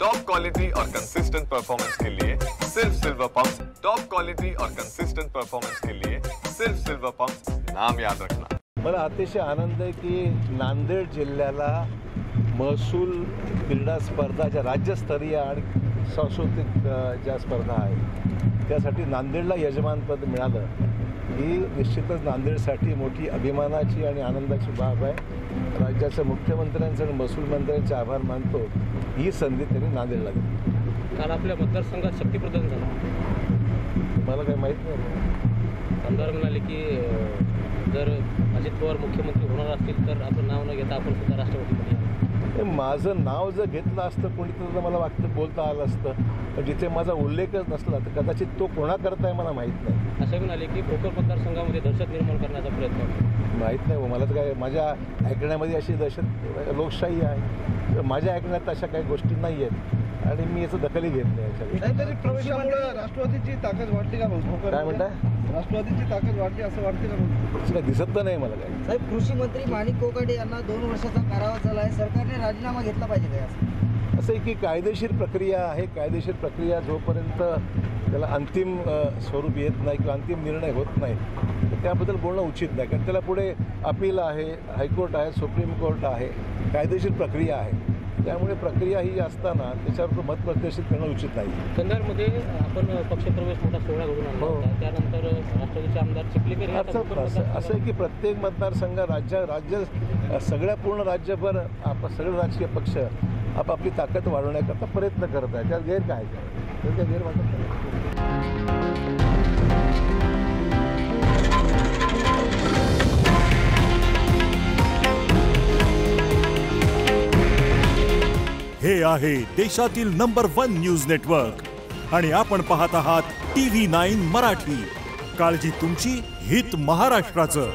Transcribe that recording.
Top quality और consistent performance के लिए सिर्फ सिल्वर पंप्स। टॉप क्वालिटी और कंसिस्टेंट परफॉर्मेंस के लिए सिर्फ सिल्वर पंप्स, नाम याद रखना। मला अतिशय आनंद आहे की नांदेड जिल्ह्याला महसूल क्रीडा स्पर्धा ज्या राज्यस्तरीय आणि सांस्कृतिक ज्या स्पर्धा आहेत त्यासाठी नांदेडला यजमानपद मिळालं ही निश्चितच नांदेडसाठी मोठी अभिमानाची आणि आनंदाची बाब आहे। राज्याच्या मुख्यमंत्र्यांचे आणि महसूल मंत्र्यांचे आभार मानतो। ही संधी त्यांनी नांदेडला दिली। काल आपल्या मतदारसंघात शक्तीप्रदान झाला, मला काही माहीत नाही। आमदार म्हणाले की जर अजित पवार मुख्यमंत्री होणार असतील तर आपलं नाव न घेता आपण सुद्धा राष्ट्रपतीमध्ये माझं नाव जर घेतलं असतं कोणी तर मला वाटतं बोलता आलं असतं, पण जिथे माझा उल्लेखच नसला तर कदाचित तो कोणाकरता आहे मला माहीत नाही। असं म्हणाले की भोकर मतदारसंघामध्ये दहशत निर्माण करण्याचा प्रयत्न माहीत नाही। मला तर काय माझ्या ऐकण्यामध्ये अशी दहशत लोकशाही आहे, माझ्या ऐकण्यात अशा काही गोष्टी नाही आहेत आणि मी याचं दखलही घेत नाही। याच्या प्रवेशामुळे राष्ट्रवादीची ताकद वाढली का? काय म्हणताय? राष्ट्रवादीची ताकद वाढली असं वाटते का? असं काही दिसत तर नाही मला काय। साहेब, कृषी मंत्री माणिक कोकाटे यांना 2 वर्षाचा कारावास झाला आहे, सरकारने राजीनामा घेतला पाहिजे काय? असं आहे की कायदेशीर प्रक्रिया आहे, कायदेशीर प्रक्रिया जोपर्यंत त्याला अंतिम स्वरूप येत नाही किंवा अंतिम निर्णय होत नाही तर त्याबद्दल बोलणं उचित नाही, कारण त्याला पुढे अपील आहे, हायकोर्ट आहे, सुप्रीम कोर्ट आहे, कायदेशीर प्रक्रिया आहे। त्यामुळे प्रक्रिया ही असताना त्याच्यावर मत प्रदर्शित करणं उचित नाही। कंधारमध्ये आपण पक्षप्रवेश मोठा सोहळा घडून आणला होता, त्यानंतर राष्ट्रवादीचे आमदार चिखलीकर असं आहे की प्रत्येक मतदारसंघ राज्य सगळ्या पूर्ण राज्यभर सगळे राजकीय पक्ष आपापली ताकद वाढवण्याकरता प्रयत्न करत आहे। त्यात गैर काय त्याचा गैर वाटत नाही। हे आहे देशातील नंबर 1 न्यूज नेटवर्क आणि आपण पाहत आहात TV9 मराठी। काळजी तुमची, हित महाराष्ट्राचं।